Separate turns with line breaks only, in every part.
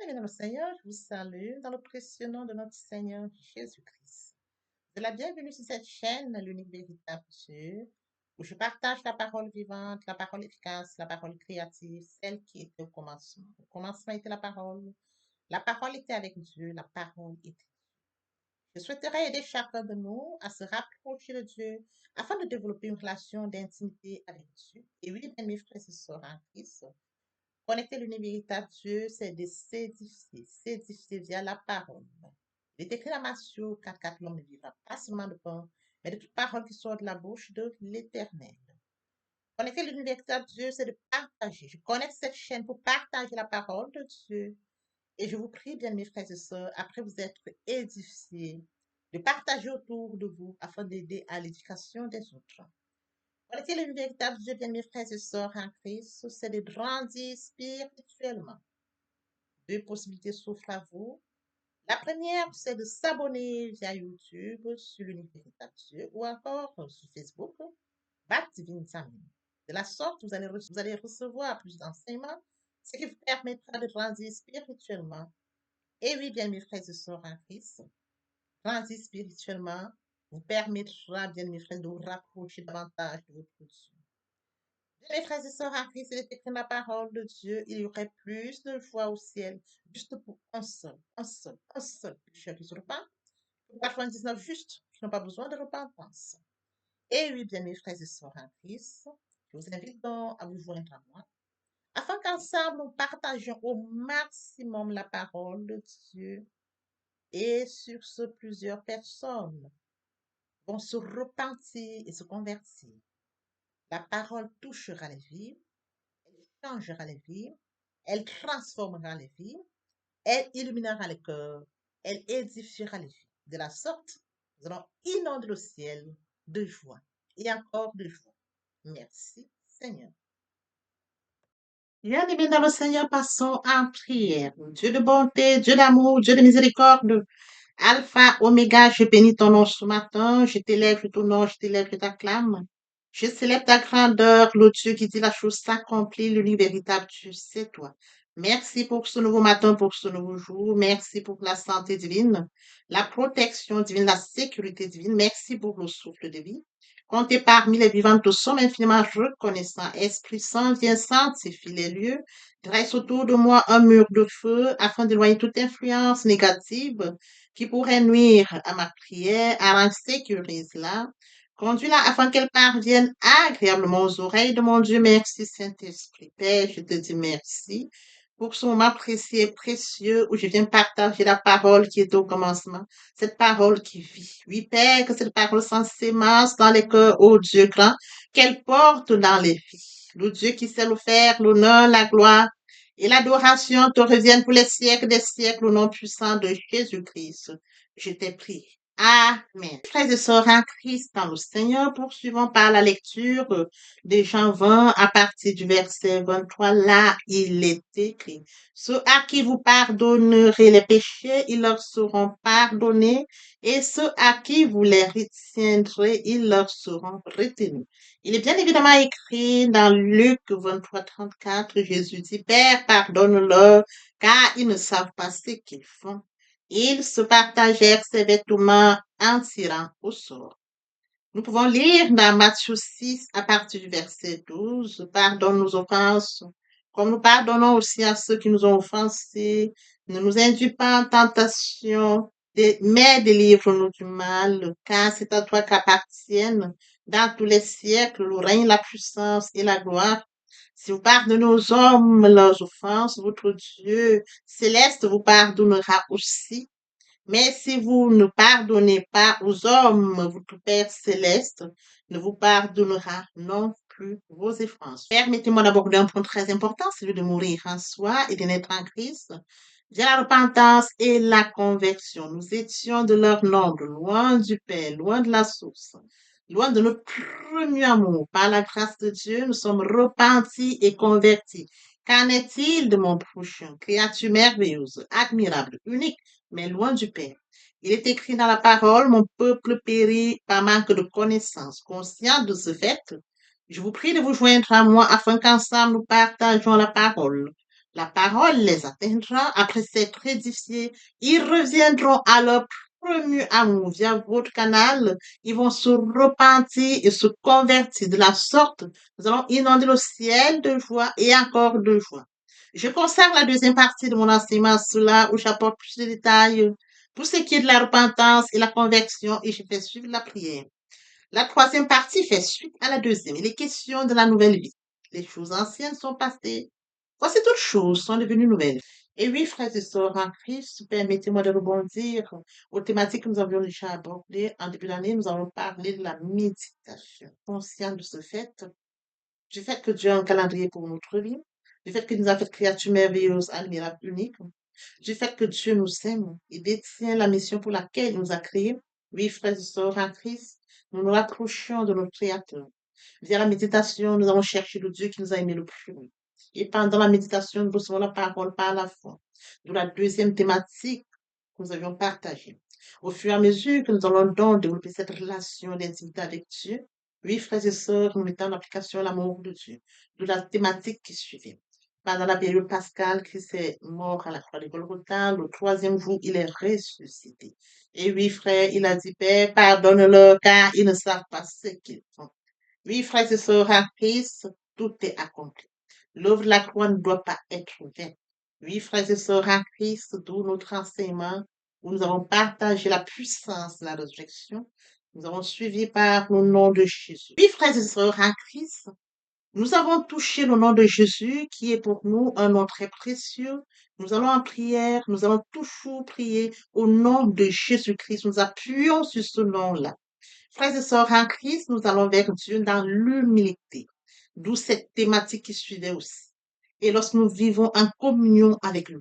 Bien, dans le Seigneur, je vous salue dans le précieux nom de notre Seigneur Jésus-Christ. De la bienvenue sur cette chaîne, l'unique véritable Dieu, où je partage la parole vivante, la parole efficace, la parole créative, celle qui était au commencement. Au commencement était la parole. La parole était avec Dieu, la parole était. Je souhaiterais aider chacun de nous à se rapprocher de Dieu afin de développer une relation d'intimité avec Dieu. Et oui, bien, mes frères et sœurs en Christ, connecter l'univers véritable Dieu, c'est de s'édifier via la parole. Il est écrit dans Matthieu 4, l'homme ne vivra pas seulement de pain, mais de toute parole qui sort de la bouche de l'Éternel. Connecter l'univers véritable Dieu, c'est de partager. Je connecte cette chaîne pour partager la parole de Dieu. Et je vous prie, bien mes frères et sœurs, après vous être édifiés, de partager autour de vous afin d'aider à l'éducation des autres. Connecter le véritable Dieu, bien mes frères et sœurs en Christ, c'est de grandir spirituellement. Deux possibilités s'offrent à vous. La première, c'est de s'abonner via YouTube sur l'univers véritable Dieu ou encore sur Facebook, Bat Divine Family. De la sorte, vous allez recevoir plus d'enseignements, ce qui vous permettra de grandir spirituellement. Et oui, bien mes frères et sœurs en Christ, grandir spirituellement vous permettra, bien mes frères, de vous rapprocher davantage de votre Dieu. Mes frères et sœurs en Christ, il est écrit dans la parole de Dieu, il y aurait plus de joie au ciel, juste pour un seul pécheur qui se repent, pour 99 justes qui n'ont pas besoin de repentance. Et oui, bien mes frères et sœurs en Christ, je vous invite donc à vous joindre à moi, afin qu'ensemble nous partagions au maximum la parole de Dieu. Et sur ce, plusieurs personnes vont se repentir et se convertir. La parole touchera les vies, elle changera les vies, elle transformera les vies, elle illuminera les cœurs, elle édifiera les vies. De la sorte, nous allons inonder le ciel de joie et encore de joie. Merci, Seigneur. Bien-aimés dans le Seigneur, passons en prière. Dieu de bonté, Dieu d'amour, Dieu de miséricorde, Alpha, Oméga, je bénis ton nom ce matin, je t'élève, je t'honore, je t'élève, je t'acclame. Je célèbre ta grandeur, le Dieu qui dit la chose s'accomplit, l'unique véritable Dieu, c'est toi. Merci pour ce nouveau matin, pour ce nouveau jour. Merci pour la santé divine, la protection divine, la sécurité divine. Merci pour le souffle de vie. Comptez parmi les vivants, nous sommes infiniment reconnaissants. Esprit Saint, viens sanctifier les lieux. Dresse autour de moi un mur de feu afin d'éloigner toute influence négative qui pourrait nuire à ma prière, à la sécurise-la. Conduis-la afin qu'elle parvienne agréablement aux oreilles de mon Dieu. Merci, Saint-Esprit. Père, je te dis merci pour ce moment précieux et précieux où je viens partager la parole qui est au commencement, cette parole qui vit. Oui, Père, que cette parole s'ensémence dans les cœurs, ô Dieu grand, qu'elle porte dans les vies. Le Dieu qui sait le faire, l'honneur, la gloire et l'adoration te reviennent pour les siècles des siècles au nom puissant de Jésus-Christ. Je t'ai prié. Amen. Frères et sœurs en Christ dans le Seigneur, poursuivons par la lecture de Jean 20 à partir du verset 23. Là, il est écrit, ceux à qui vous pardonnerez les péchés, ils leur seront pardonnés, et ceux à qui vous les retiendrez, ils leur seront retenus. Il est bien évidemment écrit dans Luc 23, 34, Jésus dit, Père, pardonne-leur, car ils ne savent pas ce qu'ils font. Ils se partagèrent ses vêtements en tirant au sort. Nous pouvons lire dans Matthieu 6 à partir du verset 12, pardonne nos offenses, comme nous pardonnons aussi à ceux qui nous ont offensés. Ne nous induis pas en tentation, mais délivre-nous du mal, car c'est à toi qu'appartiennent dans tous les siècles le règne, la puissance et la gloire. Si vous pardonnez aux hommes leurs offenses, votre Dieu céleste vous pardonnera aussi. Mais si vous ne pardonnez pas aux hommes, votre Père céleste ne vous pardonnera non plus vos offenses. Permettez-moi d'aborder un point très important, celui de mourir en soi et de naître en Christ. Via la repentance et la conversion, nous étions de leur nombre, loin du Père, loin de la source, loin de notre premier amour. Par la grâce de Dieu, nous sommes repentis et convertis. Qu'en est-il de mon prochain? Créature merveilleuse, admirable, unique, mais loin du Père. Il est écrit dans la parole, mon peuple périt par manque de connaissance. Conscient de ce fait, je vous prie de vous joindre à moi afin qu'ensemble nous partageons la parole. La parole les atteindra après s'être édifiés. Ils reviendront à leur premier amour via votre canal. Ils vont se repentir et se convertir. De la sorte, nous allons inonder le ciel de joie et encore de joie. Je consacre la deuxième partie de mon enseignement à cela où j'apporte plus de détails pour ce qui est de la repentance et la conversion et je fais suivre la prière. La troisième partie fait suite à la deuxième. Il est question de la nouvelle vie. Les choses anciennes sont passées. Voici toutes choses sont devenues nouvelles. Et oui, frères et sœurs en Christ, permettez-moi de rebondir aux thématiques que nous avions déjà abordées. En début d'année, nous avons parlé de la méditation. Conscient de ce fait, du fait que Dieu a un calendrier pour notre vie, du fait qu'il nous a fait créatures merveilleuses, admirables, uniques, du fait que Dieu nous aime et détient la mission pour laquelle il nous a créés. Oui, frères et sœurs en Christ, nous nous rapprochons de notre Créateur. Via la méditation, nous allons chercher le Dieu qui nous a aimés le plus. Et pendant la méditation, nous recevons la parole par la foi. De la deuxième thématique que nous avions partagée. Au fur et à mesure que nous allons donc développer cette relation d'intimité avec Dieu, oui, frères et sœurs, nous mettons en application l'amour de Dieu. De la thématique qui suivait. Pendant la période pascale, Christ est mort à la croix de Golgotha. Le troisième jour, il est ressuscité. Et oui, frère, il a dit, Père, pardonne-leur car ils ne savent pas ce qu'ils font. Oui, frères et sœurs en Christ, tout est accompli. L'œuvre de la croix ne doit pas être vaine. Oui, frères et sœurs en Christ, d'où notre enseignement, où nous avons partagé la puissance de la résurrection. Nous avons suivi par le nom de Jésus. Oui, frères et sœurs en Christ, nous avons touché le nom de Jésus, qui est pour nous un nom très précieux. Nous allons en prière, nous allons toujours prier au nom de Jésus-Christ. Nous appuyons sur ce nom-là. Frères et sœurs en Christ, nous allons vers Dieu dans l'humilité, d'où cette thématique qui suivait aussi. Et lorsque nous vivons en communion avec lui.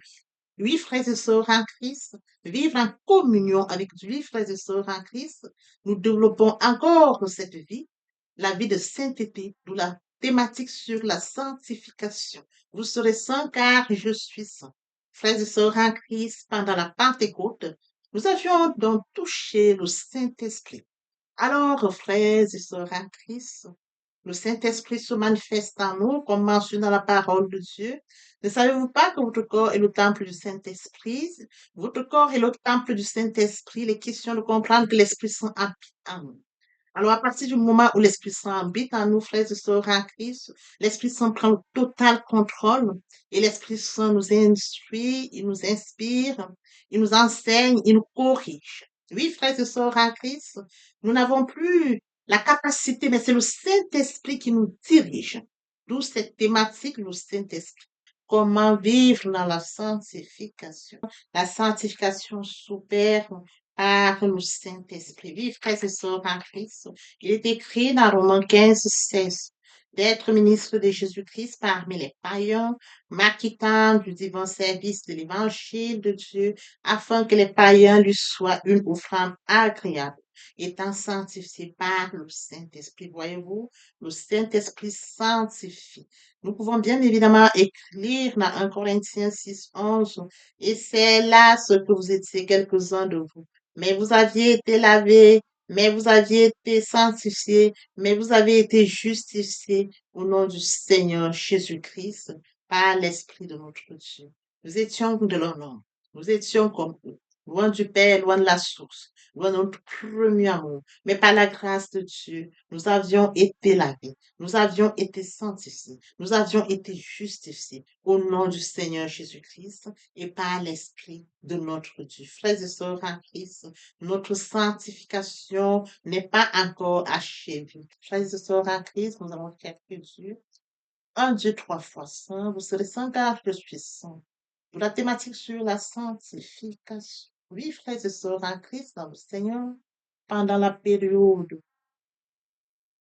Oui, frères et sœurs en Christ, vivre en communion avec lui, frères et sœurs en Christ, nous développons encore cette vie, la vie de sainteté, d'où la thématique sur la sanctification. Vous serez saints car je suis saint. Frères et sœurs en Christ, pendant la Pentecôte, nous avions donc touché le Saint-Esprit. Alors, frères et sœurs en Christ, le Saint-Esprit se manifeste en nous, comme mentionné dans la parole de Dieu. Ne savez-vous pas que votre corps est le temple du Saint-Esprit? Votre corps est le temple du Saint-Esprit. Il est question de comprendre que l'Esprit Saint habite en nous. Alors, à partir du moment où l'Esprit Saint habite en nous, frères et sœurs en Christ, l'Esprit Saint prend le total contrôle et l'Esprit Saint nous instruit, il nous inspire, il nous enseigne, il nous corrige. Oui, frères et sœurs en Christ, nous n'avons plus la capacité, mais c'est le Saint-Esprit qui nous dirige. D'où cette thématique, le Saint-Esprit. Comment vivre dans la sanctification. La sanctification s'opère par le Saint-Esprit. Vive, frères et sœurs en Christ. Il est écrit dans Romains 15, 16, d'être ministre de Jésus-Christ parmi les païens, m'acquittant du divin service de l'évangile de Dieu, afin que les païens lui soient une offrande agréable, étant sanctifiés par le Saint-Esprit. Voyez-vous, le Saint-Esprit sanctifie. Nous pouvons bien évidemment écrire dans 1 Corinthiens 6, 11, et c'est là ce que vous étiez quelques-uns de vous. Mais vous aviez été lavés, mais vous aviez été sanctifiés, mais vous avez été justifiés au nom du Seigneur Jésus-Christ par l'Esprit de notre Dieu. Nous étions de leur nom. Nous étions comme eux, loin du Père, loin de la source, loin de notre premier amour. Mais par la grâce de Dieu, nous avions été lavés, nous avions été sanctifiés, nous avions été justifiés au nom du Seigneur Jésus-Christ et par l'Esprit de notre Dieu. Frères et sœurs en Christ, notre sanctification n'est pas encore achevée. Frères et sœurs en Christ, nous avons quelques Dieu. Un Dieu trois fois saint, vous serez saint car je suis saint. Pour la thématique sur la sanctification. Oui, frères et sœurs en Christ, dans le Seigneur, pendant la période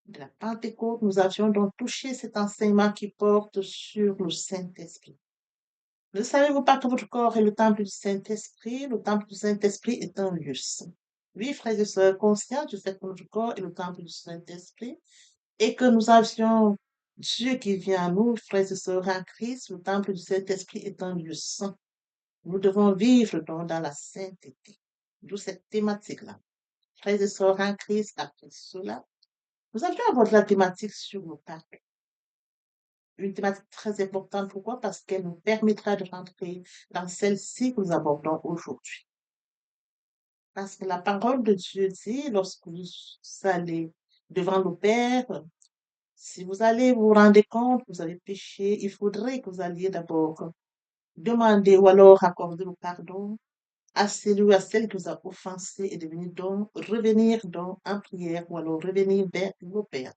de la Pentecôte, nous avions donc touché cet enseignement qui porte sur le Saint-Esprit. Ne savez-vous pas que votre corps est le temple du Saint-Esprit? Le temple du Saint-Esprit est un lieu saint. Oui, frères et sœurs, conscients du fait que notre corps est le temple du Saint-Esprit et que nous avions Dieu qui vient à nous, frères et sœurs en Christ, le temple du Saint-Esprit est un lieu saint. Nous devons vivre donc dans la sainteté. D'où cette thématique-là. Frères et sœurs en Christ, après cela, nous avions abordé la thématique sur le pardon. une thématique très importante. Pourquoi? Parce qu'elle nous permettra de rentrer dans celle-ci que nous abordons aujourd'hui. Parce que la parole de Dieu dit, lorsque vous allez devant le Père, si vous allez vous rendre compte que vous avez péché, il faudrait que vous alliez d'abord demander ou alors accorder le pardon à celui ou à celle qui vous a offensé et de venir donc revenir donc en prière ou alors revenir vers le Père.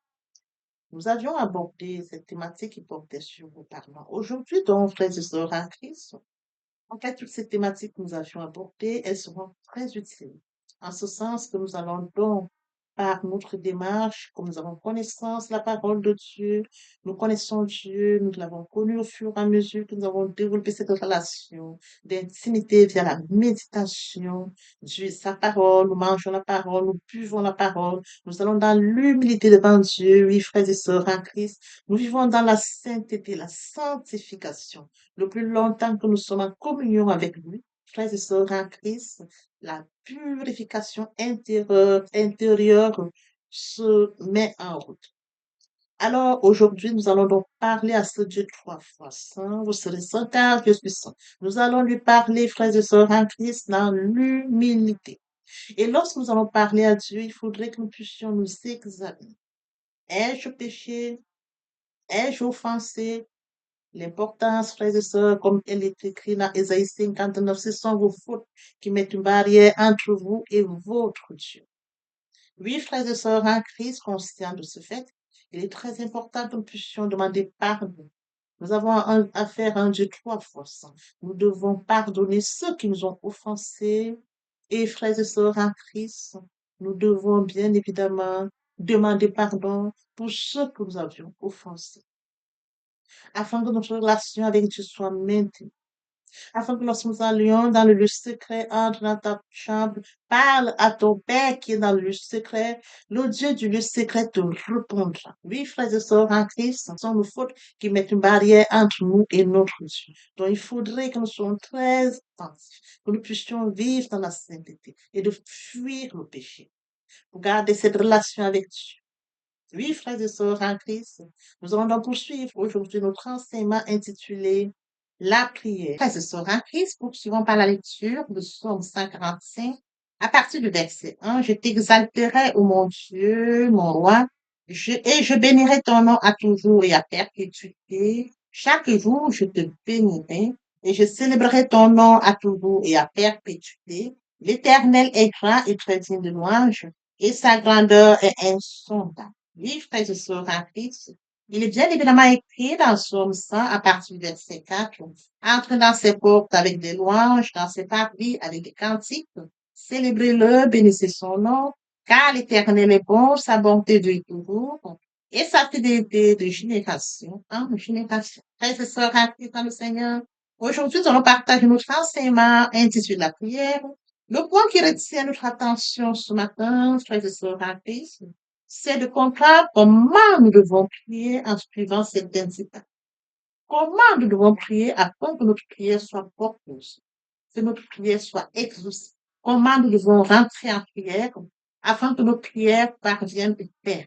Nous avions abordé cette thématique qui portait sur le pardon. Aujourd'hui, donc, frères et sœurs en Christ, en fait, toutes ces thématiques que nous avions abordées, elles seront très utiles. En ce sens que nous allons donc, par notre démarche, comme nous avons connaissance de la parole de Dieu, nous connaissons Dieu, nous l'avons connu au fur et à mesure que nous avons développé cette relation d'intimité via la méditation de sa parole, nous mangeons la parole, nous buvons la parole, nous allons dans l'humilité devant Dieu, oui, frères et sœurs en Christ, nous vivons dans la sainteté, la sanctification le plus longtemps que nous sommes en communion avec lui, frères et sœurs en Christ, la purification intérieure se met en route. Alors, aujourd'hui, nous allons donc parler à ce Dieu trois fois saint. Vous serez saint car je suis saint. Nous allons lui parler, frères et sœurs en Christ, dans l'humilité. Et lorsque nous allons parler à Dieu, il faudrait que nous puissions nous examiner. Ai-je péché? Ai-je offensé? L'importance, frères et sœurs, comme elle est écrite dans Ésaïe 59, ce sont vos fautes qui mettent une barrière entre vous et votre Dieu. Oui, frères et sœurs en Christ, conscients de ce fait, il est très important que nous puissions demander pardon. Nous avons affaire à un Dieu trois fois saint. Nous devons pardonner ceux qui nous ont offensés. Et frères et sœurs en Christ, nous devons bien évidemment demander pardon pour ceux que nous avions offensés afin que notre relation avec Dieu soit maintenue, afin que lorsque nous allions dans le lieu secret, entre dans ta chambre, parle à ton Père qui est dans le lieu secret, le Dieu du lieu secret te répondra. Oui, frères et sœurs en Christ, ce sont nos fautes qui mettent une barrière entre nous et notre Dieu. Donc, il faudrait que nous soyons très attentifs, que nous puissions vivre dans la sainteté et de fuir le péché, pour garder cette relation avec Dieu. Oui, frères et sœurs en Christ, nous allons donc poursuivre aujourd'hui notre enseignement intitulé La prière. Frères et sœurs en Christ, poursuivons par la lecture de Psaume 145 à partir du verset 1. Je t'exalterai, ô mon Dieu, mon roi, et je bénirai ton nom à toujours et à perpétuité. Chaque jour, je te bénirai et je célébrerai ton nom à toujours et à perpétuité. L'Éternel est grand et très digne de louange et sa grandeur est insondable. Oui, frères et sœurs en Christ, il est bien évidemment écrit dans Psaume 100 à partir du verset 4. Entre dans ses portes avec des louanges, dans ses parvis avec des cantiques. Célébrez-le, bénissez son nom, car l'Éternel est bon, sa bonté dure toujours, et sa fidélité de génération en génération. Frères et sœurs en Christ dans le Seigneur, aujourd'hui, nous allons partager notre enseignement intitulé La prière. Le point qui retient notre attention ce matin, frères et sœurs en Christ, c'est de comprendre comment nous devons prier en suivant cette indication. Comment nous devons prier afin que notre prière soit porteuse, que notre prière soit exaucée. Comment nous devons rentrer en prière afin que nos prières parviennent au Père.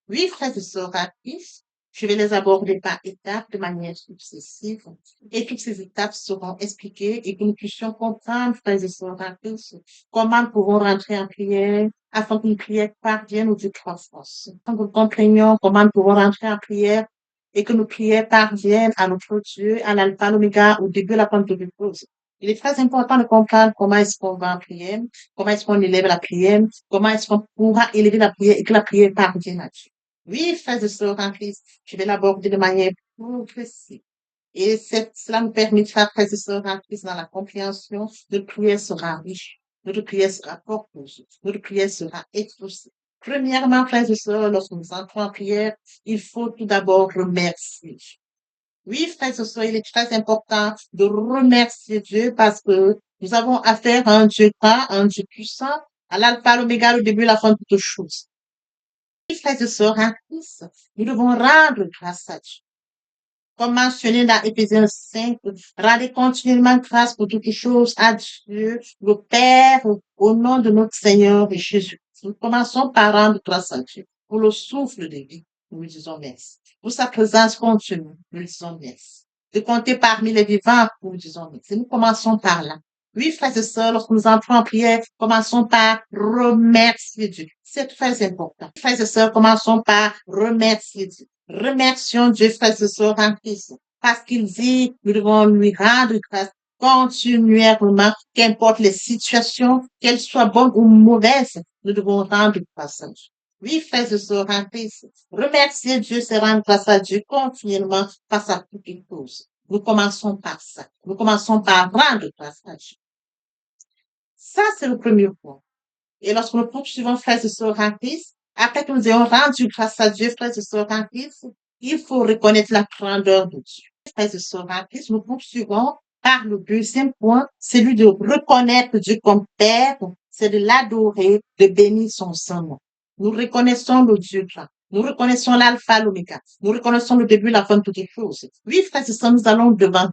Oui, frères et sœurs à Christ, je vais les aborder par étapes de manière successive et toutes ces étapes seront expliquées et que nous puissions comprendre, frères et sœurs à Christ, comment nous pouvons rentrer en prière afin que nos prières parviennent au Dieu trois forces. Afin que nous comprenions comment nous pouvons rentrer en prière et que nos prières parviennent à notre Dieu, à l'alpha, l'oméga, au début, la pointe de l'épouse. Il est très important de comprendre comment est-ce qu'on va en prière, comment est-ce qu'on élève la prière, comment est-ce qu'on pourra élever la prière et que la prière parvienne à Dieu. Oui, frères et sœurs en Christ, je vais l'aborder de manière progressive. Et cela nous permettra, frères et sœurs en Christ, dans la compréhension, notre prière sera riche, notre prière sera porteuse, notre prière sera exaucée. Premièrement, frères et sœurs, lorsque nous entrons en prière, il faut tout d'abord remercier. Oui, frères et sœurs, il est très important de remercier Dieu parce que nous avons affaire à un Dieu grand, à un Dieu puissant, à l'alpha, l'oméga, le début, la fin de toutes choses. Oui, frères et sœurs, en Christ, nous devons rendre grâce à Dieu. Comme mentionné dans Éphésiens 5, rendez continuellement grâce pour toutes choses à Dieu, le Père, au nom de notre Seigneur Jésus. Nous commençons par rendre grâce à Dieu pour le souffle de vie. nous lui disons merci. Pour sa présence continue, nous lui disons merci. De compter parmi les vivants, nous lui disons merci. Nous commençons par là. Oui, frères et sœurs, lorsque nous entrons en prière, commençons par remercier Dieu. C'est très important. Frères et sœurs, commençons par remercier Dieu. Remercions Dieu, frères et sœurs, en Christ. Parce qu'il dit, nous devons lui rendre grâce continuellement, qu'importe les situations, qu'elles soient bonnes ou mauvaises, nous devons rendre grâce à Dieu. Oui, frères et sœurs en Christ, remercier Dieu, c'est rendre grâce à Dieu continuellement face à toutes les choses. Nous commençons par ça. Nous commençons par rendre grâce à Dieu. Ça, c'est le premier point. Et lorsque nous poursuivons, frères et sœurs en Christ, après que nous ayons rendu grâce à Dieu, frères et sœurs en Christ, il faut reconnaître la grandeur de Dieu. Frères et sœurs en Christ, nous poursuivons par le deuxième point, celui de reconnaître Dieu comme Père, c'est de l'adorer, de bénir son nom. Nous reconnaissons le Dieu grand. Nous reconnaissons l'alpha, l'oméga. Nous reconnaissons le début, la fin de toutes les choses. Oui, frères et sœurs, nous allons devant.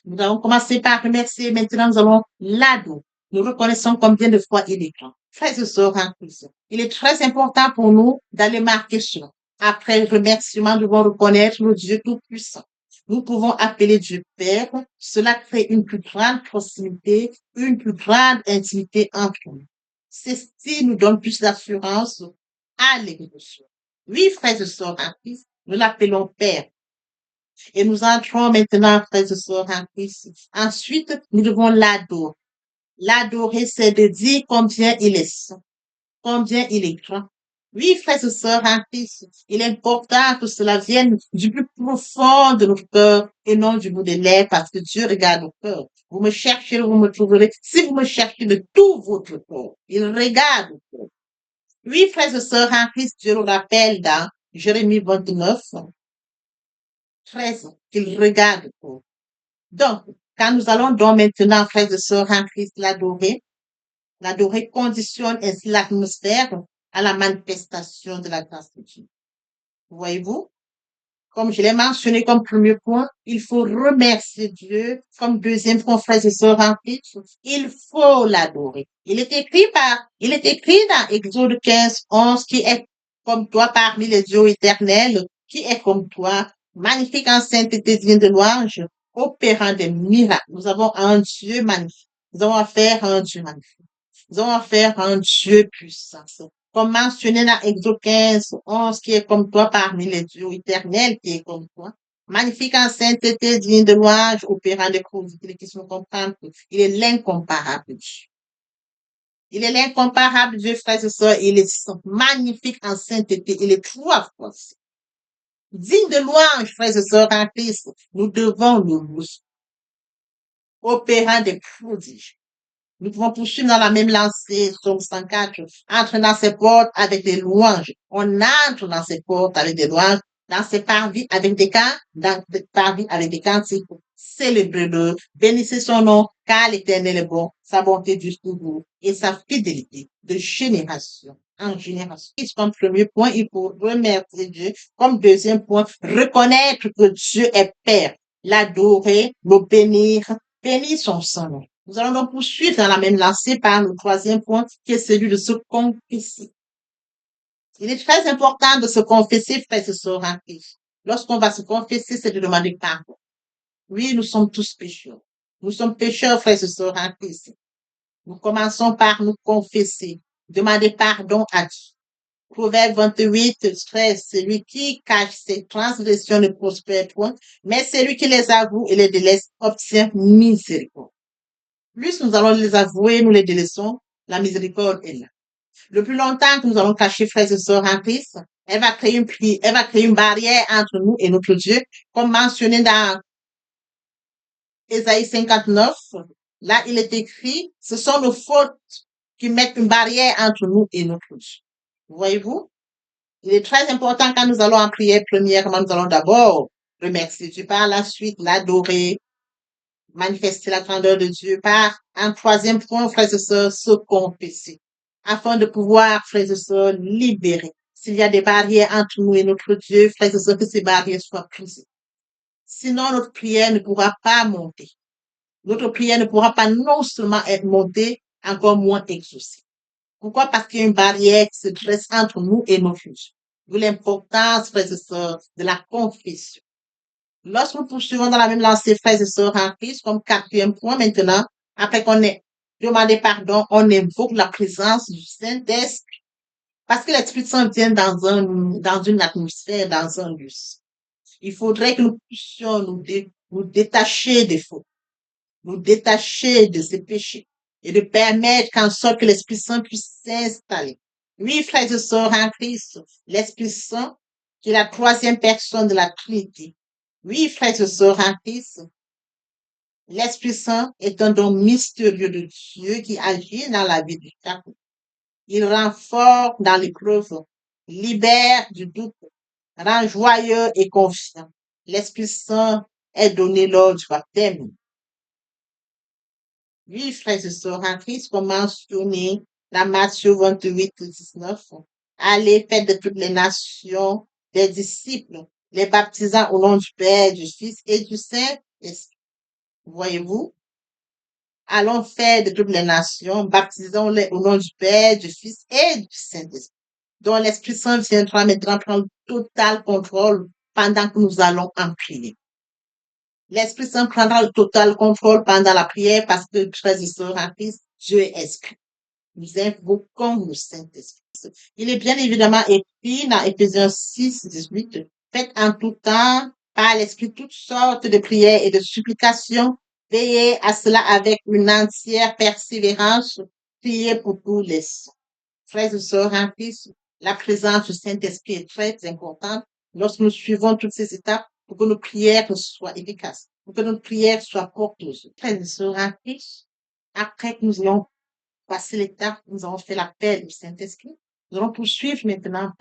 Nous allons commencer par remercier. Maintenant, nous allons l'adorer. Nous reconnaissons combien de fois il est grand. Frères et sœurs en Christ, il est très important pour nous d'aller marquer cela. Après le remerciement, nous devons reconnaître le Dieu Tout-Puissant. Nous pouvons appeler Dieu Père. Cela crée une plus grande proximité, une plus grande intimité entre nous. Ceci nous donne plus d'assurance à l'église. Oui, frères et sœurs en Christ, nous l'appelons Père. Et nous entrons maintenant, frères et sœurs en Christ. Ensuite, nous devons l'adorer. L'adorer, c'est de dire combien il est saint, combien il est grand. Oui, frères et sœurs en Christ, il est important que cela vienne du plus profond de notre cœur et non du bout des lèvres, parce que Dieu regarde au cœur. Vous me cherchez, vous me trouverez. Si vous me cherchez de tout votre cœur, il regarde au cœur. Oui, frères et sœurs en Christ, Dieu le rappelle dans Jérémie 29, 13, qu'il regarde au cœur. Donc, quand nous allons donc maintenant, frères et sœurs en Christ, l'adorer conditionne ainsi l'atmosphère à la manifestation de la grâce de Dieu. Voyez-vous? Comme je l'ai mentionné comme premier point, il faut remercier Dieu. Comme deuxième point, frères et sœurs en Christ, il faut l'adorer. Il est écrit dans Exode 15, 11, qui est comme toi parmi les dieux éternels, qui est comme toi, magnifique en sainteté digne de louange, opérant des miracles. Nous avons un Dieu magnifique. Nous avons affaire à un Dieu magnifique. Nous avons affaire à un Dieu puissant. Comme mentionné dans Exode 15, 11, qui est comme toi parmi les dieux éternels, qui est comme toi. Magnifique en sainteté, digne de louange, opérant des prodiges, qui se comprennent. Il est l'incomparable Dieu. Il est l'incomparable Dieu, frères et sœurs. Il est magnifique en sainteté. Il est trois fois. Digne de louange, frères et sœurs en Christ. Nous devons nous opérant des prodiges. Nous pouvons poursuivre dans la même lancée, Psaume 104, entre dans ses portes avec des louanges. On entre dans ses portes avec des louanges, dans ses parvis avec des cants, dans ses parvis avec des cantiques. Célébrez-le, bénissez son nom, car l'Éternel est bon, sa bonté du toujours et sa fidélité de génération en génération. Comme premier point, il faut remercier Dieu. Comme deuxième point, reconnaître que Dieu est Père, l'adorer, le bénir, bénir son nom. Nous allons donc poursuivre dans la même lancée par le troisième point, qui est celui de se confesser. Il est très important de se confesser, frères et sœurs en Christ. Lorsqu'on va se confesser, c'est de demander pardon. Oui, nous sommes tous pécheurs. Nous sommes pécheurs, frères et sœurs en Christ. Nous commençons par nous confesser, demander pardon à Dieu. Proverbe 28, 13, celui qui cache ses transgressions ne prospère point, mais celui qui les avoue et les délaisse obtient miséricorde. Plus nous allons les avouer, nous les délaissons, la miséricorde est là. Le plus longtemps que nous allons cacher, frères et sœurs en Christ, elle va créer une barrière entre nous et notre Dieu, comme mentionné dans Ésaïe 59. Là, il est écrit, ce sont nos fautes qui mettent une barrière entre nous et notre Dieu. Voyez-vous? Il est très important quand nous allons en prière, premièrement, nous allons d'abord remercier Dieu, par la suite l'adorer, manifester la grandeur de Dieu, par un troisième point, frères et sœurs, se confesser, afin de pouvoir, frères et sœurs, libérer. S'il y a des barrières entre nous et notre Dieu, frères et sœurs, que ces barrières soient brisées. Sinon, notre prière ne pourra pas monter. Notre prière ne pourra pas non seulement être montée, encore moins exaucée. Pourquoi? Parce qu'il y a une barrière qui se dresse entre nous et notre Dieu. d'où l'importance, frères et sœurs, de la confession. Lorsque nous poursuivons dans la même lancée, frères et sœurs en Christ, comme quatrième point maintenant, après qu'on ait demandé pardon, on invoque la présence du Saint-Esprit. Parce que l'Esprit Saint vient dans une atmosphère, dans un lieu. Il faudrait que nous puissions nous détacher des faux, nous détacher de ces péchés et de permettre qu'en sorte que l'Esprit Saint puisse s'installer. Oui, frères et sœurs en Christ, l'Esprit Saint, qui est la troisième personne de la Trinité. Oui, frères et sœurs en Christ, l'Esprit Saint est un don mystérieux de Dieu qui agit dans la vie de chacun. Il rend fort dans l'épreuve, libère du doute, rend joyeux et confiant. L'Esprit Saint est donné lors du baptême. Oui, frères et sœurs en Christ, comme mentionné dans Matthieu 28, 19, allez, faites de toutes les nations des disciples, les baptisant au nom du Père, du Fils et du Saint-Esprit. Voyez-vous? Allons faire de toutes les nations, baptisons-les au nom du Père, du Fils et du Saint-Esprit, dont l'Esprit Saint viendra maintenant prendre total contrôle pendant que nous allons en prier. L'Esprit Saint prendra le total contrôle pendant la prière parce que, frères et sœurs en Christ, Dieu est esprit. Nous invoquons le Saint-Esprit. Il est bien évidemment écrit dans Éphésiens 6, 18, faites en tout temps par l'Esprit toutes sortes de prières et de supplications, veillez à cela avec une entière persévérance, priez pour tous les saints. Frères et sœurs en Christ, la présence du Saint-Esprit est très importante lorsque nous suivons toutes ces étapes pour que nos prières soient efficaces, pour que nos prières soient porteuses. Frères et sœurs en Christ, après que nous ayons passé l'étape, nous avons fait l'appel du Saint-Esprit, nous allons poursuivre maintenant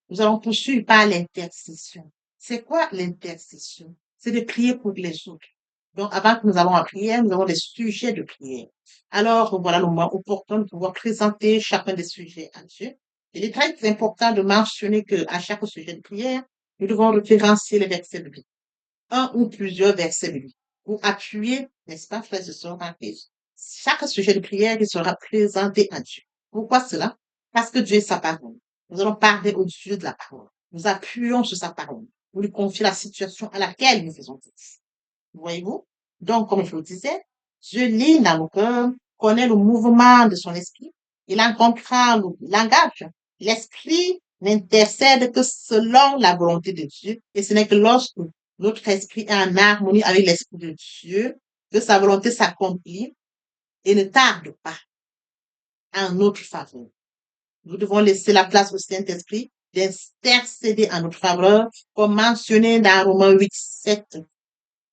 nous allons poursuivre par l'intercession. C'est quoi l'intercession? C'est de prier pour les autres. Donc, avant que nous allons en prière, nous avons des sujets de prière. Alors, voilà le moment opportun de pouvoir présenter chacun des sujets à Dieu. Il est très important de mentionner qu'à chaque sujet de prière, nous devons référencier les versets bibliques, un ou plusieurs versets bibliques, pour appuyer, n'est-ce pas, frères et sœurs en Christ. Chaque sujet de prière qui sera présenté à Dieu. Pourquoi cela? Parce que Dieu est sa parole. Nous allons parler au Dieu de la parole. Nous appuyons sur sa parole. Nous lui confions la situation à laquelle nous faisons face. Voyez-vous? Donc, comme je vous disais, Dieu lit dans nos cœurs, connaît le mouvement de son esprit, il en comprend le langage. L'esprit n'intercède que selon la volonté de Dieu, et ce n'est que lorsque notre esprit est en harmonie avec l'esprit de Dieu que sa volonté s'accomplit et ne tarde pas en notre faveur. Nous devons laisser la place au Saint-Esprit d'intercéder en notre faveur, comme mentionné dans Romains 8, 7.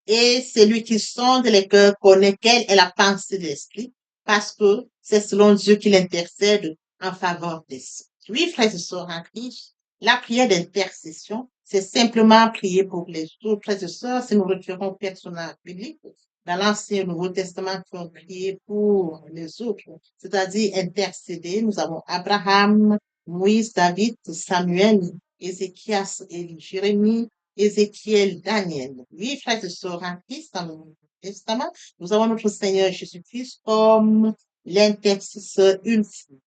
Et celui qui sonde les cœurs connaît quelle est la pensée de l'esprit, parce que c'est selon Dieu qu'il intercède en faveur des saints. Oui, frères et sœurs en Christ, la prière d'intercession, c'est simplement prier pour les autres. Frères et sœurs, si nous retirons au personnage biblique, dans l'Ancien et le Nouveau Testament, qui ont prié pour les autres, c'est-à-dire intercéder, nous avons Abraham, Moïse, David, Samuel, Ézéchias et Jérémie, Ézéchiel, Daniel. Oui, frères et sœurs en Christ, dans le Nouveau Testament, nous avons notre Seigneur Jésus-Christ comme l'intercesseur ultime.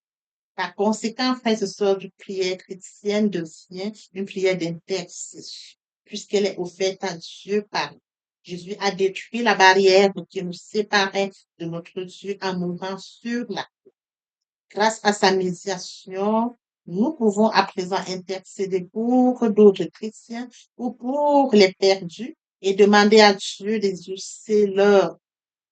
Par conséquent, frères et sœurs, une prière chrétienne devient une prière d'intercession, puisqu'elle est offerte à Dieu par Jésus a détruit la barrière qui nous séparait de notre Dieu en mourant sur la croix. Grâce à sa médiation, nous pouvons à présent intercéder pour d'autres chrétiens ou pour les perdus et demander à Dieu d'exaucer leurs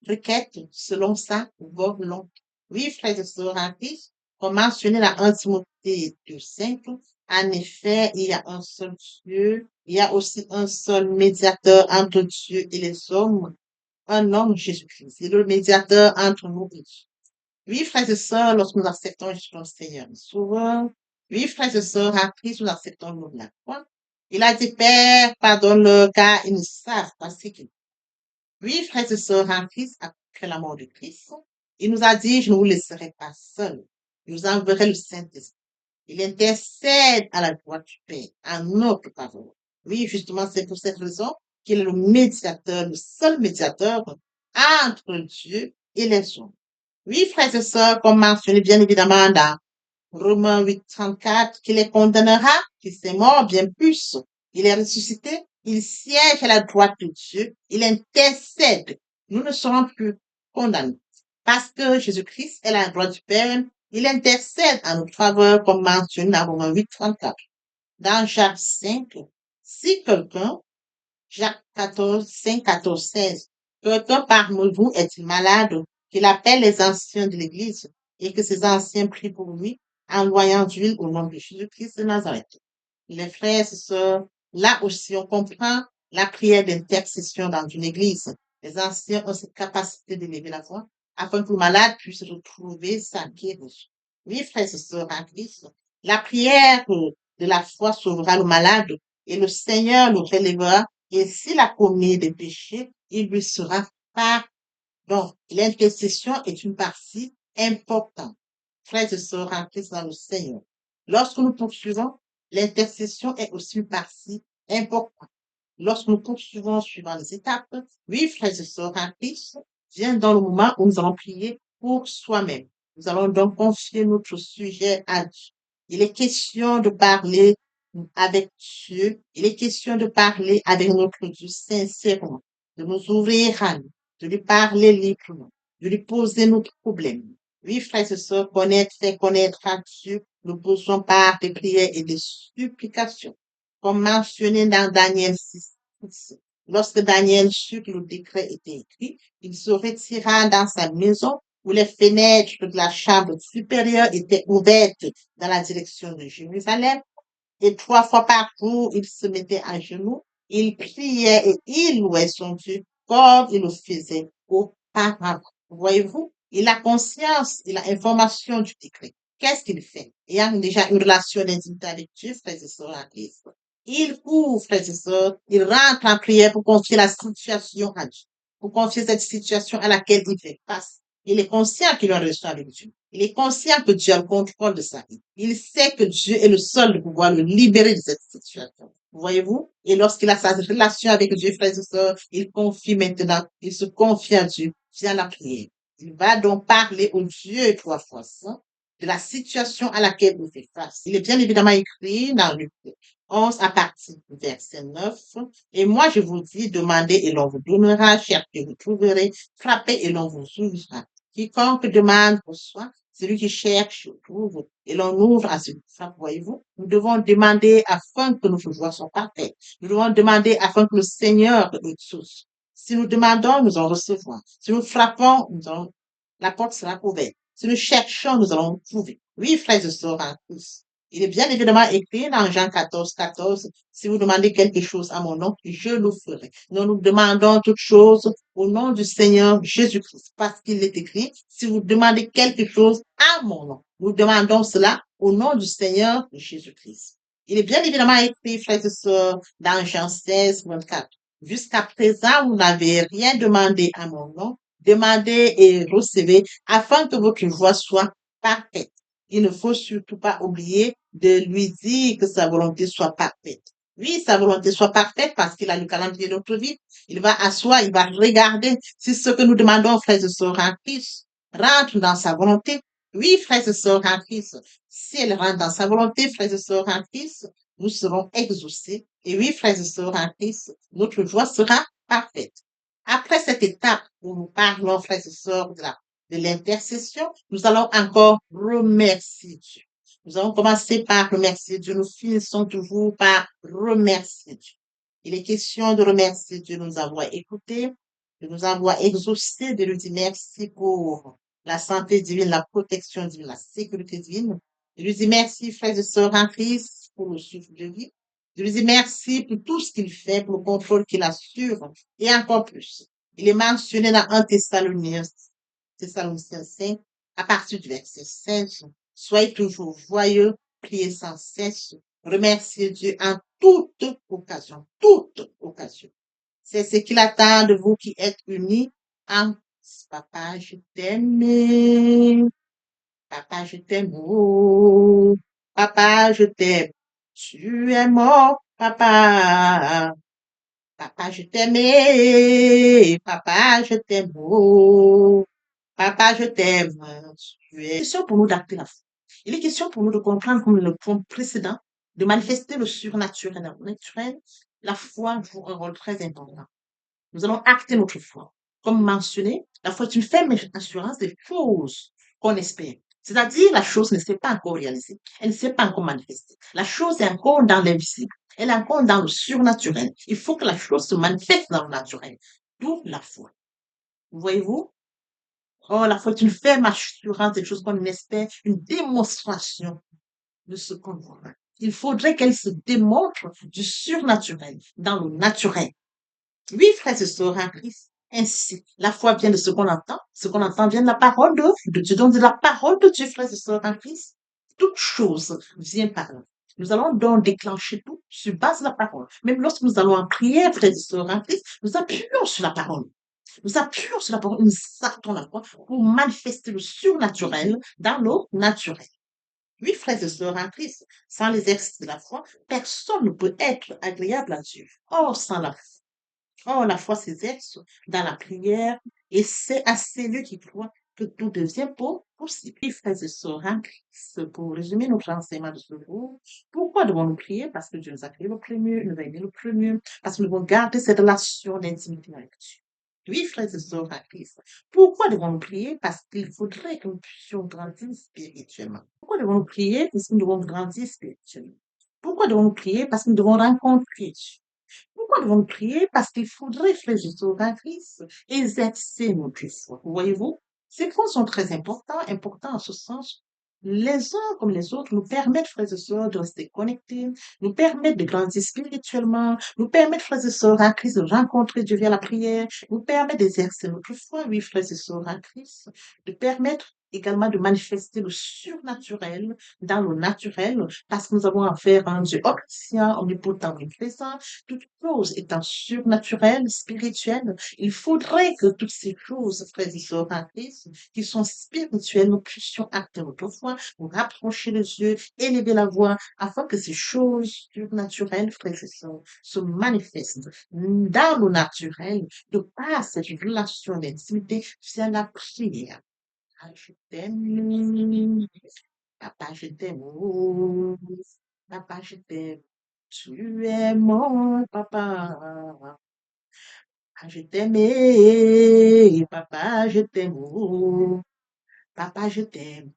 requêtes selon sa volonté. Oui, frères et sœurs en Christ, comme mentionné dans 1 Timothée 2,5, en effet, il y a un seul Dieu, il y a aussi un seul médiateur entre Dieu et les hommes, un homme, Jésus-Christ. C'est le médiateur entre nous et Dieu. Oui, frères et sœurs, lorsque nous acceptons Jésus notre Seigneur et Sauveur, oui, frères et sœurs en Christ, nous acceptons le nom de la foi. Il a dit, Père, pardonne-leur car ils ne savent pas ce qu'ils font. Oui, frères et sœurs en Christ, après la mort de Christ, il nous a dit, je ne vous laisserai pas seuls. Je vous enverrai le Saint-Esprit. Il intercède à la droite du Père, en notre faveur. Oui, justement, c'est pour cette raison qu'il est le médiateur, le seul médiateur entre Dieu et les hommes. Oui, frères et sœurs, comme mentionné bien évidemment dans Romains 8, 34, qui les condamnera, qui s'est mort bien plus. Il est ressuscité, il siège à la droite de Dieu, il intercède. Nous ne serons plus condamnés. Parce que Jésus-Christ est à la droite du Père, il intercède en notre faveur, comme mentionné dans Romains 8, 34. Dans Jacques 5, si quelqu'un, Jacques 14, 5, 14, 16, quelqu'un parmi vous est-il malade, qu'il appelle les anciens de l'Église et que ces anciens prient pour lui, envoyant d'huile au nom de Jésus-Christ de Nazareth. Les frères et sœurs, là aussi on comprend la prière d'intercession dans une église. Les anciens ont cette capacité d'élever la voix afin que le malade puisse retrouver sa guérison. Oui, frères et sœurs en Christ, la prière de la foi sauvera le malade et le Seigneur le relèvera et s'il a commis des péchés, il lui sera pardonné. Donc, l'intercession est une partie importante. Frères et sœurs en Christ dans le Seigneur. Lorsque nous poursuivons, l'intercession est aussi une partie importante. Lorsque nous poursuivons suivant les étapes, oui, frères et sœurs en Christ, vient dans le moment où nous allons prier pour soi-même. Nous allons donc confier notre sujet à Dieu. Il est question de parler avec Dieu. Il est question de parler avec notre Dieu sincèrement, de nous ouvrir à lui, de lui parler librement, de lui poser notre problème. Oui, frères et sœurs, connaître, faire connaître à Dieu nos besoins par des prières et des supplications. Comme mentionné dans Daniel 6. Lorsque Daniel sut que le décret était écrit, il se retira dans sa maison où les fenêtres de la chambre supérieure étaient ouvertes dans la direction de Jérusalem. Et 3 fois par jour, il se mettait à genoux, il priait et il louait son Dieu comme il le faisait auparavant. Voyez-vous, il a conscience, il a information du décret. Qu'est-ce qu'il fait? Ayant déjà une relation d'intimité avec Dieu, frères et sœurs en Christ. Il court, frères et sœurs, il rentre en prière pour confier la situation à Dieu, pour confier cette situation à laquelle il fait face. Il est conscient qu'il a reçu avec Dieu. Il est conscient que Dieu a le contrôle de sa vie. Il sait que Dieu est le seul de pouvoir le libérer de cette situation. Voyez-vous? Et lorsqu'il a sa relation avec Dieu, frères et sœurs, il confie maintenant, il se confie à Dieu via la prière. Il va donc parler au Dieu 3 fois saint de la situation à laquelle il fait face. Il est bien évidemment écrit dans Luc 11 à partir du verset 9. Et moi, je vous dis, demandez et l'on vous donnera, cherchez, vous trouverez, frappez et l'on vous ouvrira. Quiconque demande reçoit, celui qui cherche trouve, et l'on ouvre à celui qui frappe, voyez-vous. Nous devons demander afin que nos joies soient parfaites. Nous devons demander afin que le Seigneur nous touche. Si nous demandons, nous en recevrons. Si nous frappons, la porte sera ouverte. Si nous cherchons, nous allons trouver. Oui, frères et sœurs en Christ. Il est bien évidemment écrit dans Jean 14, 14, si vous demandez quelque chose à mon nom, je le ferai. Nous demandons toutes choses au nom du Seigneur Jésus-Christ, parce qu'il est écrit, si vous demandez quelque chose à mon nom, nous demandons cela au nom du Seigneur Jésus-Christ. Il est bien évidemment écrit, frères et sœurs, dans Jean 16, 24. Jusqu'à présent, vous n'avez rien demandé à mon nom, demandez et recevez afin que votre joie soit parfaite. Il ne faut surtout pas oublier de lui dire que sa volonté soit parfaite. Oui, sa volonté soit parfaite parce qu'il a le calendrier de notre vie. Il va asseoir, il va regarder si ce que nous demandons, frères et sœurs en Christ, rentre dans sa volonté. Oui, frères et sœurs en Christ, si elle rentre dans sa volonté, frères et sœurs en Christ, nous serons exaucés. Et oui, frères et sœurs en Christ, notre joie sera parfaite. Après cette étape où nous parlons, frères et sœurs, de l'intercession, nous allons encore remercier Dieu. Nous allons commencer par remercier Dieu. Nous finissons toujours par remercier Dieu. Il est question de remercier Dieu de nous avoir écoutés, de nous avoir exaucés, de lui dire merci pour la santé divine, la protection divine, la sécurité divine. De lui dire merci, frères et sœurs en Christ, pour le souffle de vie. De lui dire merci pour tout ce qu'il fait, pour le contrôle qu'il assure, et encore plus. Il est mentionné dans 1 Thessaloniciens 5, à partir du verset 5. Soyez toujours joyeux, priez sans cesse, remerciez Dieu en toute occasion, toute occasion. C'est ce qu'il attend de vous qui êtes unis en Papa, je t'aime. Papa, je t'aime. Oh, papa, je t'aime. Tu es mort, papa. Papa, je t'aime. Papa, je t'aime. Oh, papa, je t'aime. Tu es. C'est sûr pour nous d'acter la foi. Il est question pour nous de comprendre, comme le point précédent, de manifester le surnaturel dans le naturel. La foi joue un rôle très important. Nous allons acter notre foi. Comme mentionné, la foi est une ferme assurance des choses qu'on espère. C'est-à-dire, la chose ne s'est pas encore réalisée. Elle ne s'est pas encore manifestée. La chose est encore dans l'invisible. Elle est encore dans le surnaturel. Il faut que la chose se manifeste dans le naturel. D'où la foi. Voyez-vous? Oh, la foi est une ferme assurance des choses qu'on espère, une démonstration de ce qu'on voit. Il faudrait qu'elle se démontre du surnaturel dans le naturel. Oui, frères et sœurs en Christ. Ainsi, la foi vient de ce qu'on entend. Ce qu'on entend vient de la parole de Dieu. Donc, de la parole de Dieu, frères et sœurs en Christ. Toute chose vient par là. Nous allons donc déclencher tout sur base de la parole. Même lorsque nous allons en prière, frères et sœurs en Christ, nous appuyons sur la parole. Nous appuyons sur la parole, nous sortons la foi pour manifester le surnaturel dans l'eau naturelle. Oui, frères et sœurs en Christ, sans l'exercice de la foi, personne ne peut être agréable à Dieu. Or, sans la foi, oh, la foi s'exerce dans la prière et c'est à celui qui croit que tout devient possible. Oui, frères et sœurs en Christ, pour résumer notre enseignement de ce jour, pourquoi devons-nous prier? Parce que Dieu nous a créé le premier, nous a aimé le premier, parce que nous devons garder cette relation d'intimité avec Dieu. Oui, frères et sœurs en Christ. Pourquoi devons-nous prier? Parce qu'il faudrait que nous puissions grandir spirituellement. Pourquoi devons-nous prier? Parce que nous devons grandir spirituellement. Pourquoi devons-nous prier? Parce que nous devons rencontrer Dieu. Pourquoi devons-nous prier? Parce qu'il faudrait, frères et sœurs en Christ, exercer notre foi. Voyez-vous, ces points sont très importants en ce sens. Les uns comme les autres nous permettent, frères et sœurs, de rester connectés, nous permettent de grandir spirituellement, nous permettent, frères et sœurs en Christ, de rencontrer Dieu via la prière, nous permettent d'exercer notre foi, oui, frères et sœurs en Christ, de permettre également de manifester le surnaturel dans le naturel, parce que nous avons affaire à un Dieu omniscient, omnipotent, omniprésent, toute chose étant surnaturelle, spirituelle. Il faudrait que toutes ces choses, frères et sœurs en Christ, qui sont spirituelles, nous puissions acter notre foi, nous rapprocher les yeux, élever la voix, afin que ces choses surnaturelles, frères et sœurs, se manifestent dans le naturel, de par cette relation d'intimité, via la prière. Ah, je t'aime, papa, je t'aime, oh, papa, je t'aime. Tu es mon papa. Ah, je t'aime, papa, je t'aime, oh, papa, je t'aime.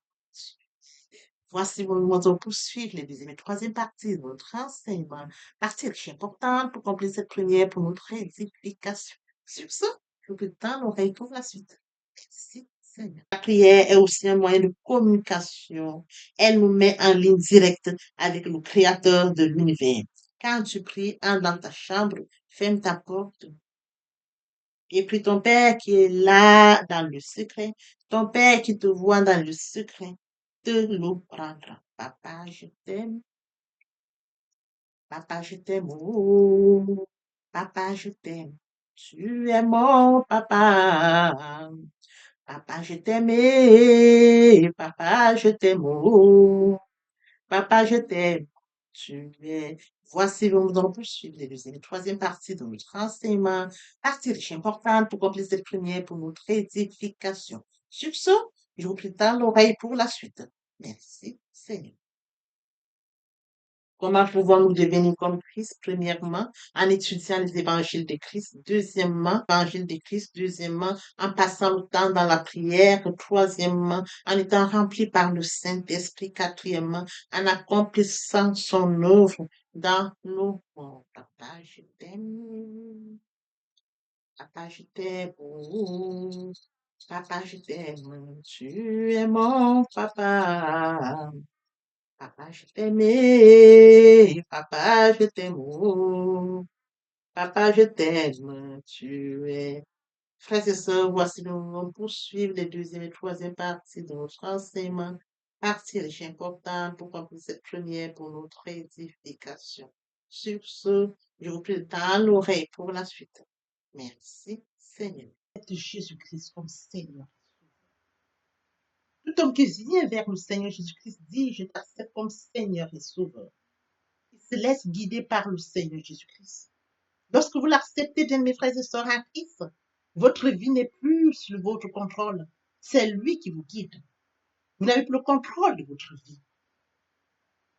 Voici nous allons poursuivre les deuxième et troisième parties de notre enseignement. Partie très importante pour compléter cette première pour notre édification. Sur ce, je vous tends l'oreille pour la suite. Merci, Seigneur. La prière est aussi un moyen de communication. Elle nous met en ligne directe avec le Créateur de l'univers. Quand tu pries, entre dans ta chambre, ferme ta porte, et puis ton Père qui est là dans le secret, ton Père qui te voit dans le secret, te le prendra. Papa, je t'aime. Papa, je t'aime. Oh, papa, je t'aime. Tu es mon papa. Papa, je t'aime. Papa, je t'aime. Oh, papa, je t'aime. Tu es. Voici, nous allons poursuivre les deuxième et troisième partie de notre enseignement. Partie riche importante pour compléter cette première pour notre édification. Sur ce, je vous prie dans l'oreille pour la suite. Merci, Seigneur. Comment pouvons-nous devenir comme Christ? Premièrement, en étudiant les évangiles de Christ. Deuxièmement, l'évangile de Christ. Deuxièmement, en passant le temps dans la prière. Troisièmement, en étant rempli par le Saint-Esprit. Quatrièmement, en accomplissant son œuvre dans nos mondes. Papa, je t'aime. Papa, je t'aime. Oh, papa, je t'aime. Tu es mon papa. Papa, je t'aime, papa, je t'aime, oh, papa, je t'aime, tu es. Frères et sœurs, voici nous allons poursuivre les deuxième et troisième parties de notre enseignement. Partie riche importante pour compléter cette première pour notre édification. Sur ce, je vous prie dans l'oreille pour la suite. Merci, Seigneur. Jésus-Christ comme Seigneur. Tout homme qui vient vers le Seigneur Jésus-Christ dit, je t'accepte comme Seigneur et Sauveur. Il se laisse guider par le Seigneur Jésus-Christ. Lorsque vous l'acceptez, bien mes frères et sœurs en Christ, votre vie n'est plus sous votre contrôle. C'est lui qui vous guide. Vous n'avez plus le contrôle de votre vie.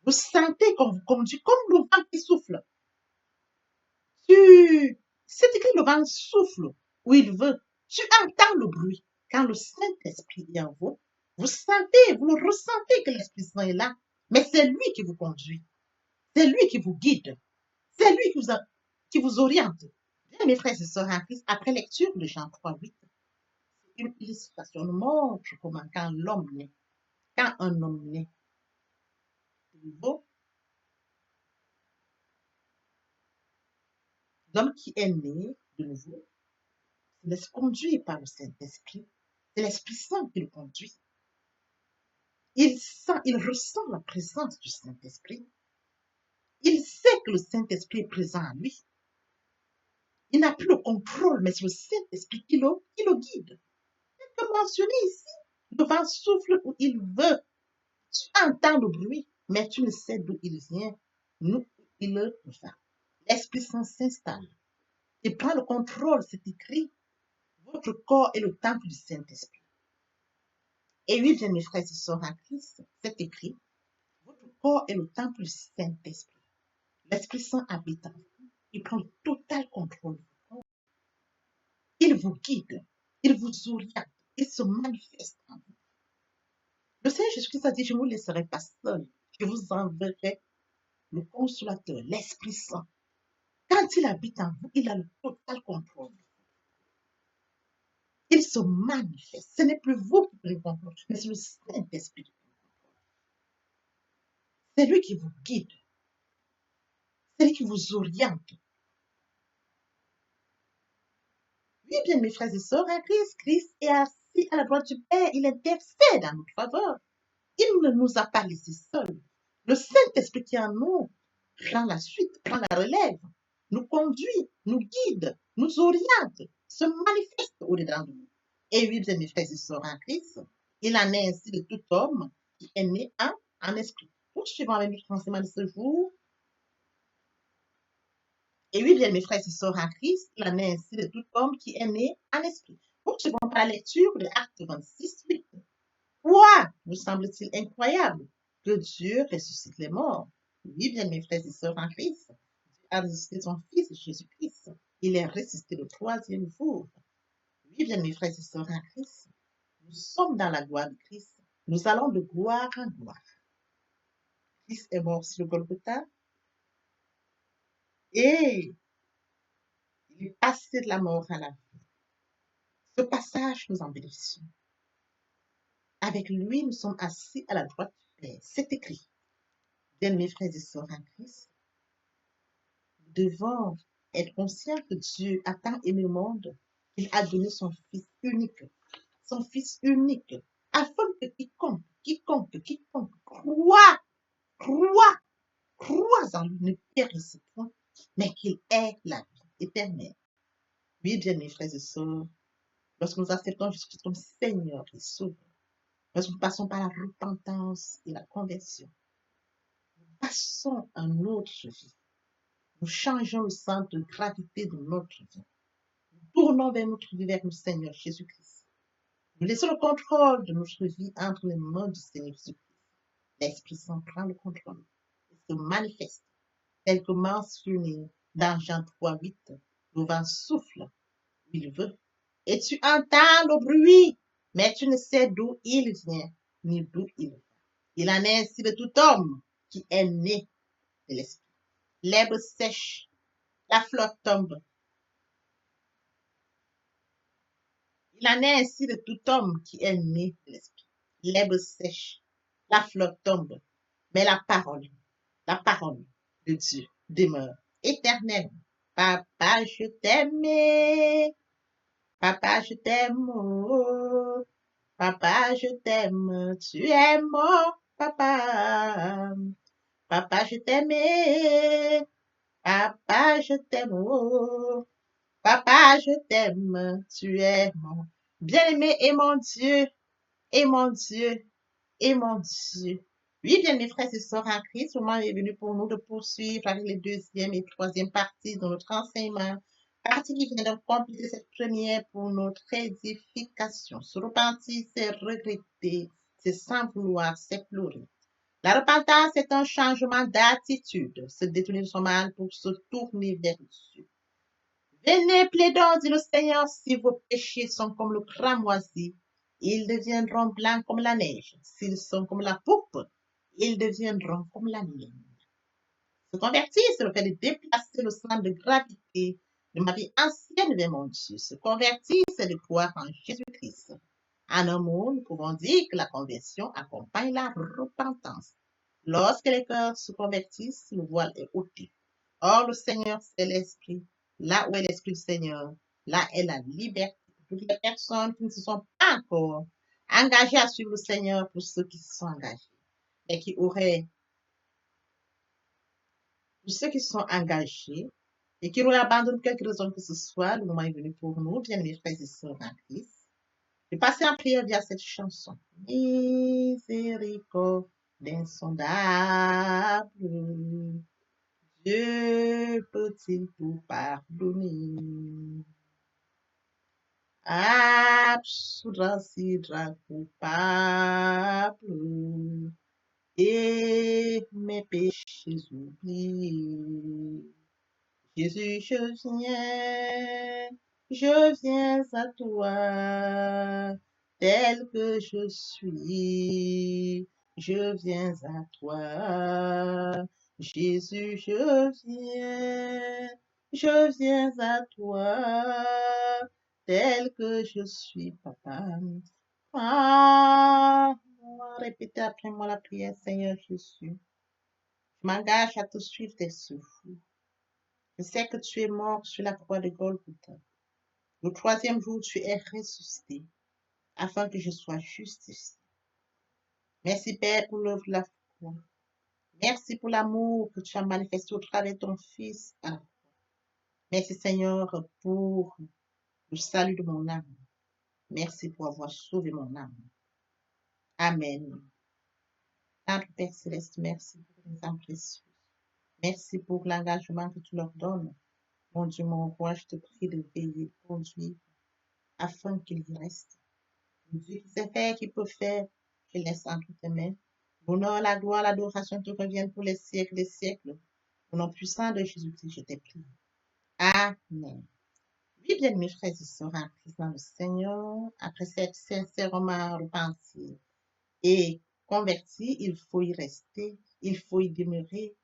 Vous sentez qu'on vous conduit comme le vent qui souffle. C'est écrit le vent souffle où il veut. Tu entends le bruit. Quand le Saint-Esprit est en vous, vous sentez, vous le ressentez que l'Esprit Saint est là. Mais c'est lui qui vous conduit. C'est lui qui vous guide. C'est lui qui vous oriente. Bien, mes frères et sœurs en Christ, après lecture de Jean 3:8, une illustration nous montre comment quand l'homme naît, quand un homme naît de nouveau, l'homme qui est né de nouveau se laisse conduire par le Saint-Esprit. C'est l'Esprit Saint qui le conduit. Il sent, il ressent la présence du Saint-Esprit. Il sait que le Saint-Esprit est présent en lui. Il n'a plus le contrôle, mais c'est le Saint-Esprit qui le guide. Comme mentionné ici, le vent souffle où il veut. Tu entends le bruit, mais tu ne sais d'où il vient, d'où il va. L'Esprit Saint s'installe. Il prend le contrôle, c'est écrit. Votre corps est le temple du Saint-Esprit. Et oui, bien mes frères et sœurs en Christ, c'est écrit. Votre corps est le temple du Saint-Esprit. L'Esprit Saint habite en vous. Il prend le total contrôle. Il vous guide. Il vous oriente. Il se manifeste en vous. Le Seigneur Jésus-Christ a dit, je ne vous laisserai pas seul. Je vous enverrai le consolateur, l'Esprit Saint. Quand il habite en vous, il a le total contrôle. Il se manifeste. Ce n'est plus vous qui prenez le contrôle, mais c'est le Saint-Esprit qui prend le contrôle. C'est lui qui vous guide. C'est lui qui vous oriente. Oui, bien, mes frères et sœurs, en Christ est assis à la droite du Père. Il intercède en notre faveur. Il ne nous a pas laissés seuls. Le Saint-Esprit qui est en nous prend la suite, prend la relève, nous conduit, nous guide, nous oriente, se manifeste au-dedans de nous. Et oui, bien, mes frères et sœurs en Christ, il en est ainsi de tout homme qui est né en esprit. Poursuivons avec notre enseignement de ce jour. Et oui, bien, mes frères et sœurs en Christ, il en est ainsi de tout homme qui est né en esprit. Poursuivons par la lecture de Actes 26:8. Quoi nous semble-t-il incroyable que Dieu ressuscite les morts? Oui, bien, mes frères et sœurs en Christ, Dieu a ressuscité son Fils Jésus-Christ. Il est ressuscité le troisième jour. Oui, bien, mes frères et sœurs en Christ, nous sommes dans la gloire de Christ. Nous allons de gloire en gloire. Christ est mort sur le Golgotha et il est passé de la mort à la vie. Ce passage nous en bénéficions. Avec lui, nous sommes assis à la droite du Père. C'est écrit. Bien, mes frères et sœurs en Christ, nous devons être conscients que Dieu a tant aimé le monde qu'il a donné son Fils unique, afin que quiconque croit en lui ne périsse point, mais qu'il ait la vie éternelle. Oui, bien, mes frères et sœurs, lorsque nous acceptons Jésus-Christ comme Seigneur et Sauveur, lorsque nous passons par la repentance et la conversion, nous passons à une autre vie. Nous changeons le centre de gravité de notre vie. Nous tournons vers notre vie, vers le Seigneur Jésus-Christ. Nous laissons le contrôle de notre vie entre les mains du Seigneur Jésus-Christ. L'Esprit Saint prend le contrôle et se manifeste, tel que mentionné dans Jean 3:8. Le vent souffle où il veut. Et tu entends le bruit, mais tu ne sais d'où il vient, ni d'où il va. Il en est ainsi de tout homme qui est né de l'Esprit. L'herbe sèche, la fleur tombe. Il en est ainsi de tout homme qui est né de l'Esprit. L'herbe sèche, la fleur tombe, mais la parole de Dieu demeure éternelle. Papa, je t'aime. Papa, je t'aime. Oh. Papa, je t'aime. Tu es mon papa. Papa, je t'aime. Papa, je t'aime. Oh. Papa, je t'aime. Tu es mon bien-aimé et mon Dieu. Et mon Dieu. Et mon Dieu. Oui, bien, mes frères et sœurs en Christ, le moment est venu pour nous de poursuivre avec les deuxième et troisième parties de notre enseignement. Partie qui vient de compléter cette première pour notre édification. Se repentir, c'est regretter, c'est sans vouloir, c'est pleurer. La repentance est un changement d'attitude, se détourner de son mal pour se tourner vers Dieu. Venez, plaidons, dit le Seigneur, si vos péchés sont comme le cramoisi, ils deviendront blancs comme la neige. S'ils sont comme la poupe, ils deviendront comme la laine. Se convertir, c'est le fait de déplacer le centre de gravité de ma vie ancienne vers mon Dieu. Se convertir, c'est de croire en Jésus-Christ. En un mot, nous pouvons dire que la conversion accompagne la repentance. Lorsque les cœurs se convertissent, le voile est ôté. Or, le Seigneur, c'est l'Esprit. Là où est l'Esprit du Seigneur, là est la liberté. Pour toutes les personnes qui ne se sont pas encore engagées à suivre le Seigneur, pour ceux qui se sont engagés, et qui auraient, pour ceux qui se sont engagés, et qui auraient abandonné quelque raison que ce soit, le moment est venu pour nous, bien-aimés frères et sœurs en Christ, de passer en prière via cette chanson. Miséricorde insondable, Dieu peut-il tout pardonner? Absoudre si coupable et mes péchés oubliés. Jésus, je viens à toi, tel que je suis, je viens à toi. Jésus, je viens à toi, tel que je suis, papa. Ah, répétez après moi la prière, Seigneur Jésus. Je m'engage à te suivre tes souffles. Je sais que tu es mort sur la croix de Golgotha. Le troisième jour, tu es ressuscité afin que je sois justifié. Merci, Père, pour l'œuvre de la foi. Merci pour l'amour que tu as manifesté au travers de ton Fils. Merci, Seigneur, pour le salut de mon âme. Merci pour avoir sauvé mon âme. Amen. Notre Père Céleste, merci pour les âmes précieuses. Merci pour l'engagement que tu leur donnes. Mon Dieu, mon roi, je te prie de veiller, de conduire afin qu'ils y restent. Dieu qui sait faire, qui peut faire, je laisse entre tes mains. L'honneur, la gloire, l'adoration te reviennent pour les siècles des siècles. Au nom puissant de Jésus-Christ, je t'ai prié. Amen. Oui, bien, mes frères et sœurs en Christ dans le Seigneur, après cette sincèrement repentie et converti, il faut y rester, il faut y demeurer.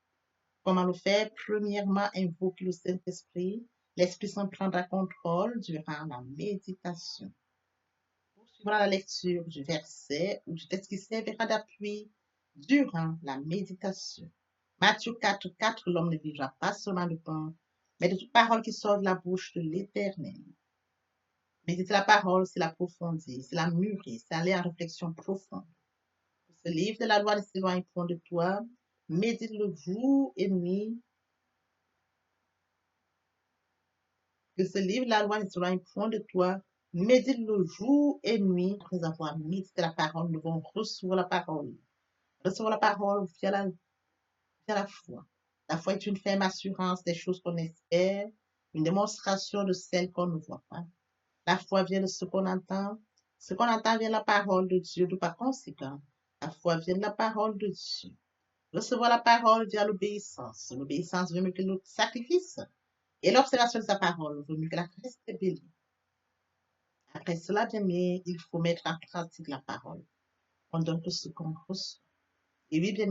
Comment le faire? Premièrement, invoquer le Saint-Esprit. L'Esprit Saint prendra contrôle durant la méditation. Poursuivra la lecture du verset ou du texte qui servira d'appui durant la méditation. Matthieu 4, 4, l'homme ne vivra pas seulement de pain, mais de toute parole qui sort de la bouche de l'Éternel. Méditer la parole, c'est l'approfondir, c'est la mûrir, c'est aller en réflexion profonde. Ce livre de la loi ne s'éloigne point de toi, médite-le jour et nuit. Que ce livre de la loi ne s'éloigne point de toi, médite-le jour et nuit. Après avoir médité la parole, nous devons recevoir la parole. Recevoir la parole via la foi. La foi est une ferme assurance des choses qu'on espère, une démonstration de celles qu'on ne voit pas. La foi vient de ce qu'on entend. Ce qu'on entend vient de la parole de Dieu. De par conséquent, la foi vient de la parole de Dieu. Recevoir la parole via l'obéissance. L'obéissance veut mieux que le sacrifice. Et l'observation de sa parole vaut mieux que la rébellion. Après cela, bien aimé, il faut mettre en pratique la parole. On donne tout ce qu'on reçoit. Et oui, bien